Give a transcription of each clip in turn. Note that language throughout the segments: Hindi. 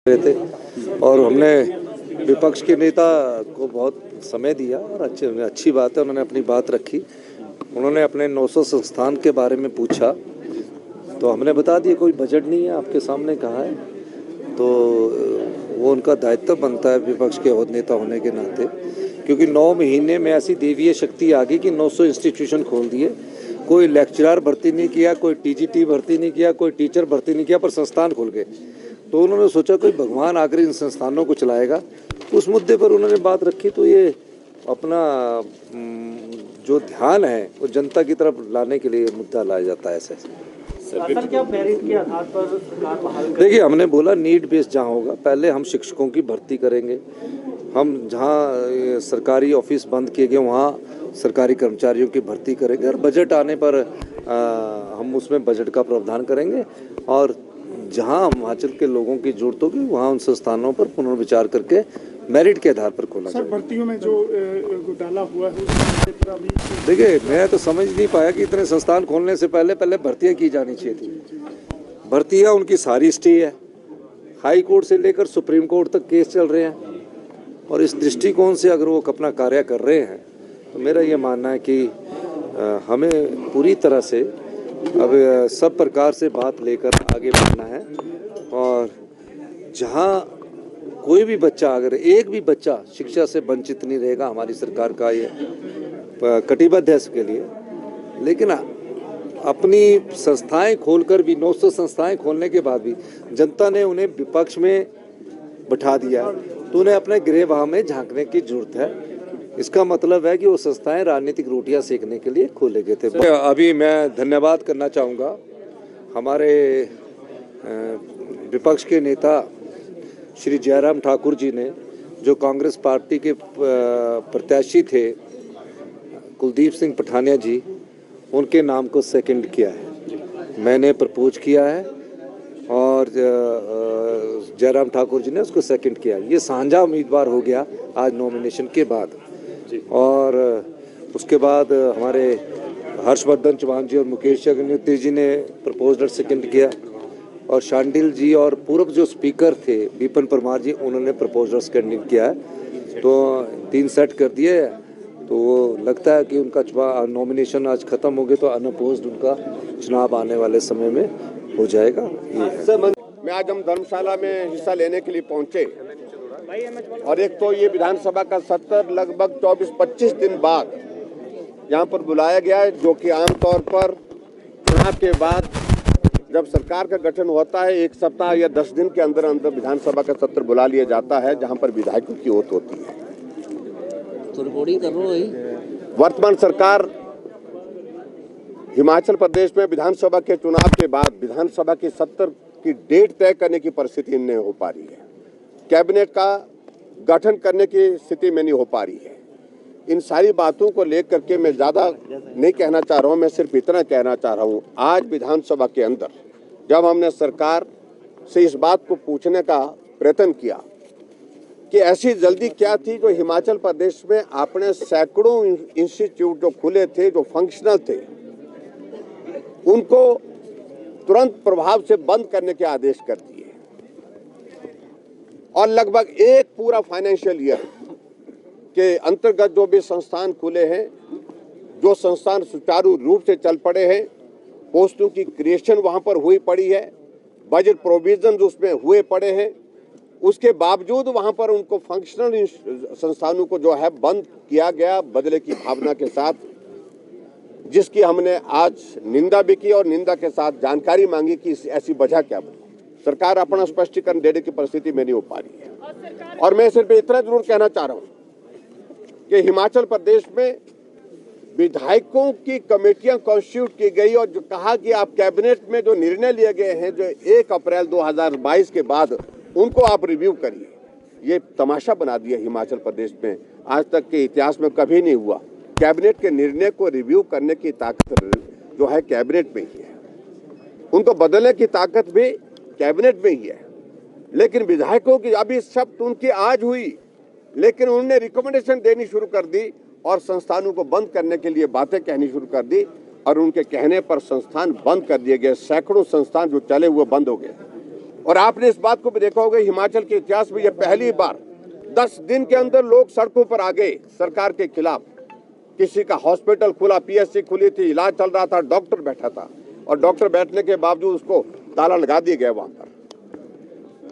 रहे थे और हमने विपक्ष के नेता को बहुत समय दिया और अच्छी बात है, उन्होंने अपनी बात रखी। उन्होंने अपने 900 संस्थान के बारे में पूछा तो हमने बता दिया कोई बजट नहीं है, आपके सामने कहा है। तो वो उनका दायित्व बनता है विपक्ष के नेता होने के नाते, क्योंकि 9 महीने में ऐसी देवीय शक्ति आ गई कि 900 इंस्टीट्यूशन खोल दिए। कोई लेक्चरर भर्ती नहीं किया, कोई टीजीटी भर्ती नहीं किया, कोई टीचर भर्ती नहीं किया, पर संस्थान खुल गए। तो उन्होंने सोचा कोई भगवान आकर इन संस्थानों को चलाएगा, उस मुद्दे पर उन्होंने बात रखी। तो ये अपना जो ध्यान है वो जनता की तरफ लाने के लिए मुद्दा लाया जाता है। ऐसे क्या मेरिट के आधार पर सरकार बहाल करेगी? देखिए, हमने बोला नीड बेस्ड जहाँ होगा, पहले हम शिक्षकों की भर्ती करेंगे। हम जहाँ सरकारी ऑफिस बंद किए गए वहाँ सरकारी कर्मचारियों की भर्ती करेंगे और बजट आने पर हम उसमें बजट का प्रावधान करेंगे। और जहाँ हिमाचल के लोगों की जरूरत होगी वहाँ उन संस्थानों पर पुनर्विचार करके मेरिट के आधार पर खोला जाएगा। सर, भर्तियों में जो घोटाला हुआ है उसके पर अभी देखिए, मैं तो समझ नहीं पाया कि इतने संस्थान खोलने से पहले भर्तियाँ की जानी चाहिए थी। भर्तियाँ उनकी सारी स्टे है, हाई कोर्ट से लेकर सुप्रीम कोर्ट तक केस चल रहे हैं। और इस दृष्टिकोण से अगर वो अपना कार्य कर रहे हैं तो मेरा ये मानना है कि हमें पूरी तरह से अब सब प्रकार से बात लेकर आगे बढ़ना है। और जहाँ कोई भी बच्चा, अगर एक भी बच्चा शिक्षा से वंचित नहीं रहेगा, हमारी सरकार का ये कटिबद्ध है इसके लिए। लेकिन अपनी संस्थाएं खोलकर भी 900 संस्थाएं खोलने के बाद भी जनता ने उन्हें विपक्ष में बिठा दिया, तो उन्हें अपने गृहवाह में झांकने की जरूरत है। इसका मतलब है कि वो संस्थाएं राजनीतिक रोटियां सेकने के लिए खोले गए थे। अभी मैं धन्यवाद करना चाहूँगा हमारे विपक्ष के नेता श्री जयराम ठाकुर जी ने, जो कांग्रेस पार्टी के प्रत्याशी थे कुलदीप सिंह पठानिया जी, उनके नाम को सेकंड किया है। मैंने प्रपोज किया है और जयराम ठाकुर जी ने उसको सेकंड किया। ये साझा उम्मीदवार हो गया आज नॉमिनेशन के बाद। और उसके बाद हमारे हर्षवर्धन चौहान जी और मुकेश अग्निहोत्री जी ने प्रपोजल सेकंड किया। और शांडिल जी और पूर्व जो स्पीकर थे विपिन परमार जी, उन्होंने प्रपोजल सेकंड किया है। तो 3 सेट कर दिए। तो वो लगता है कि उनका नॉमिनेशन आज खत्म हो गया, तो अनअपोज्ड उनका चुनाव आने वाले समय में हो जाएगा। मैं आज हम धर्मशाला में हिस्सा लेने के लिए पहुंचे और एक तो ये विधानसभा का सत्र लगभग 24-25 दिन बाद यहाँ पर बुलाया गया है, जो कि आमतौर पर चुनाव के बाद जब सरकार का गठन होता है 1 सप्ताह या 10 दिन के अंदर अंदर विधानसभा का सत्र बुला लिया जाता है, जहाँ पर विधायकों की ओथ होती है। तो रिकॉर्डिंग कर रहा हूँ। वर्तमान सरकार हिमाचल प्रदेश में विधानसभा के चुनाव के बाद विधानसभा के सत्र की डेट तय करने की परिस्थिति नहीं हो पा रही है, कैबिनेट का गठन करने की स्थिति में नहीं हो पा रही है। इन सारी बातों को लेकर के मैं ज़्यादा नहीं कहना चाह रहा हूँ, मैं सिर्फ इतना कहना चाह रहा हूँ, आज विधानसभा के अंदर जब हमने सरकार से इस बात को पूछने का प्रयत्न किया कि ऐसी जल्दी क्या थी जो हिमाचल प्रदेश में आपने सैकड़ों इंस्टीट्यूट जो खुले थे, जो फंक्शनल थे, उनको तुरंत प्रभाव से बंद करने के आदेश कर दिए। और लगभग एक पूरा फाइनेंशियल ईयर के अंतर्गत जो भी संस्थान खुले हैं, जो संस्थान सुचारू रूप से चल पड़े हैं, पोस्टों की क्रिएशन वहां पर हुई पड़ी है, बजट प्रोविजन उसमें हुए पड़े हैं, उसके बावजूद वहां पर उनको फंक्शनल संस्थानों को जो है बंद किया गया बदले की भावना के साथ, जिसकी हमने आज निंदा भी की और निंदा के साथ जानकारी मांगी कि ऐसी वजह क्या बनी। सरकार अपना स्पष्टीकरण देने की परिस्थिति में नहीं हो पा रही है। और मैं सिर्फ इतना जरूर कहना चाह रहा हूं कि हिमाचल प्रदेश में विधायकों की कमेटियां कॉन्स्टिट्यूट की गई और जो कहा कि आप कैबिनेट में जो निर्णय लिए गए हैं जो 1 अप्रैल 2022 के बाद, उनको आप रिव्यू करिए। ये तमाशा बना दिया हिमाचल प्रदेश में, आज तक के इतिहास में कभी नहीं हुआ। कैबिनेट के निर्णय को रिव्यू करने की ताकत जो है कैबिनेट में ही है, उनको बदलने की ताकत भी कैबिनेट में ही है। लेकिन विधायकों की अभी शब्द उनकी आज हुई, लेकिन उन्होंने रिकमेंडेशन देनी शुरू कर दी और संस्थानों को बंद करने के लिए बातें कहनी शुरू कर दी और उनके कहने पर संस्थान बंद कर दिए गए। सैकड़ों संस्थान जो चले हुए बंद हो गए। और आपने इस बात को भी देखा होगा, हिमाचल के इतिहास में यह पहली बार 10 दिन के अंदर लोग सड़कों पर आ गए सरकार के खिलाफ। किसी का हॉस्पिटल खुला, पीएचसी खुली थी, इलाज चल रहा था, डॉक्टर बैठा था और डॉक्टर बैठने के बावजूद उसको ताला लगा दिए गए। वहां पर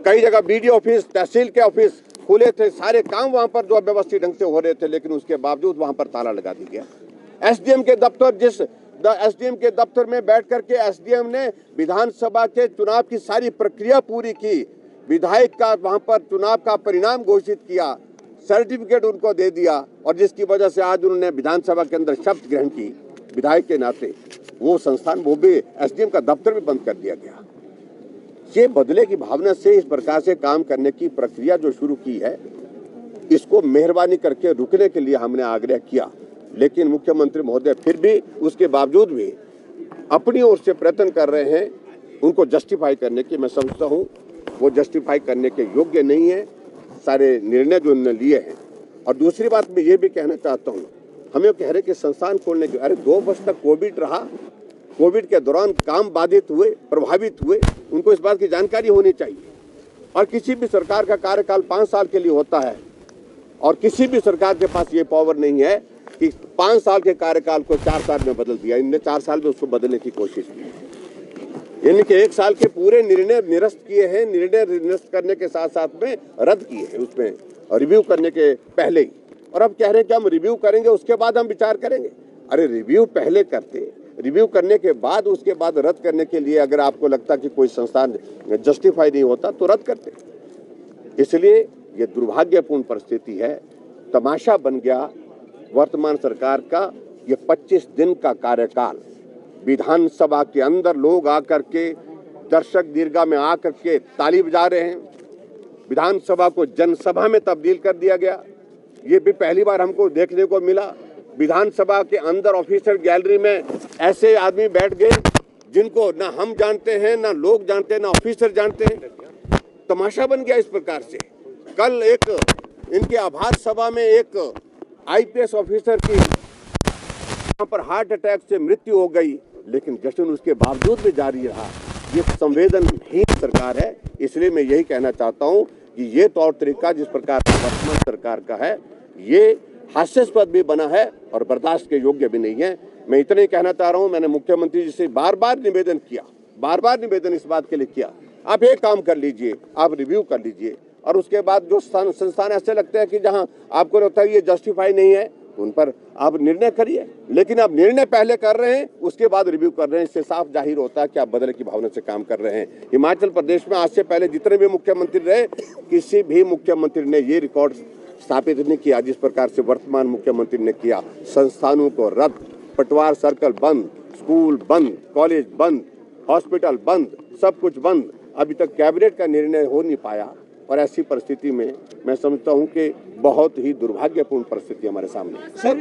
कई जगह बीडीओ ऑफिस, तहसील के ऑफिस खुले थे, सारे काम वहां पर जो व्यवस्थित ढंग से हो रहे थे, लेकिन उसके बावजूद वहां पर ताला लगा दिया गया। एसडीएम के दफ्तर, एसडीएम के दफ्तर में बैठ करके एसडीएम ने विधानसभा के चुनाव की सारी प्रक्रिया पूरी की, विधायक का वहां पर चुनाव का परिणाम घोषित किया, सर्टिफिकेट उनको दे दिया, और जिसकी वजह से आज उन्होंने विधानसभा के अंदर शपथ ग्रहण की विधायक के नाते। वो संस्थान, वो भी एसडीएम का दफ्तर भी बंद कर दिया गया। ये बदले की भावना से इस प्रकार से काम करने की प्रक्रिया जो शुरू की है, इसको मेहरबानी करके रुकने के लिए हमने आग्रह किया, लेकिन मुख्यमंत्री महोदय फिर भी उसके बावजूद भी अपनी ओर से प्रयत्न कर रहे हैं उनको जस्टिफाई करने की। मैं समझता हूं वो जस्टिफाई करने के योग्य नहीं है सारे निर्णय जो उन्होंने लिए हैं। और दूसरी बात मैं ये भी कहना चाहता हूं, हमें कह रहे कि संस्थान खोलने के, अरे 2 वर्ष तक कोविड रहा, कोविड के दौरान काम बाधित हुए, प्रभावित हुए, उनको इस बात की जानकारी होनी चाहिए। और किसी भी सरकार का कार्यकाल 5 साल के लिए होता है और किसी भी सरकार के पास ये पावर नहीं है कि 5 साल के कार्यकाल को 4 साल में बदल दिया। इनने 4 साल में उसको बदलने की कोशिश की, यानी कि 1 साल के पूरे निर्णय निरस्त किए हैं। निर्णय निरस्त करने के साथ साथ में रद्द किए हैं, उसमें रिव्यू करने के पहले ही। और अब कह रहे हैं कि हम रिव्यू करेंगे, उसके बाद हम विचार करेंगे। अरे रिव्यू पहले करते, रिव्यू करने के बाद उसके बाद रद्द करने के लिए अगर आपको लगता कि कोई संस्थान जस्टिफाई नहीं होता तो रद्द करते। इसलिए ये दुर्भाग्यपूर्ण परिस्थिति है, तमाशा बन गया वर्तमान सरकार का ये 25 दिन का कार्यकाल। विधानसभा के अंदर लोग आकर के दर्शक दीर्घा में आकर के ताली बजा रहे हैं, विधानसभा को जनसभा में तब्दील कर दिया गया। ये भी पहली बार हमको देखने को मिला। विधानसभा के अंदर ऑफिसर गैलरी में ऐसे आदमी बैठ गए जिनको ना हम जानते हैं, ना लोग जानते हैं, ना ऑफिसर जानते हैं। तमाशा बन गया इस प्रकार से। कल एक इनके आभार सभा में एक आईपीएस ऑफिसर की वहां पर हार्ट अटैक से मृत्यु हो गई, लेकिन जश्न उसके बावजूद भी जारी रहा। ये संवेदनहीन सरकार है। इसलिए मैं यही कहना चाहता हूं कि ये तौर तरीका जिस प्रकार वर्तमान सरकार का है, ये हास्यास्पद भी बना है और बर्दाश्त के योग्य भी नहीं है। मैं इतना ही कहना चाह रहा हूं, मैंने मुख्यमंत्री जी से बार बार निवेदन किया, बार बार निवेदन इस बात के लिए किया, आप एक काम कर लीजिए, आप रिव्यू कर लीजिए, और उसके बाद जो संस्थान ऐसे लगते हैं कि जहां आपको लगता है ये जस्टिफाई नहीं है, उन पर आप निर्णय करिए। लेकिन आप निर्णय पहले कर रहे हैं, उसके बाद रिव्यू कर रहे हैं। इससे साफ जाहिर होता है कि आप बदले की भावना से काम कर रहे हैं। हिमाचल प्रदेश में आज से पहले जितने भी मुख्यमंत्री रहे, किसी भी मुख्यमंत्री ने ये रिकॉर्ड स्थापित नहीं किया जिस प्रकार से वर्तमान मुख्यमंत्री ने किया। संस्थानों को रद्द, पटवार सर्कल बंद, स्कूल बंद, कॉलेज बंद, हॉस्पिटल बंद, सब कुछ बंद। अभी तक कैबिनेट का निर्णय हो नहीं पाया, और ऐसी परिस्थिति में मैं समझता हूं कि बहुत ही दुर्भाग्यपूर्ण परिस्थिति हमारे सामने। सर,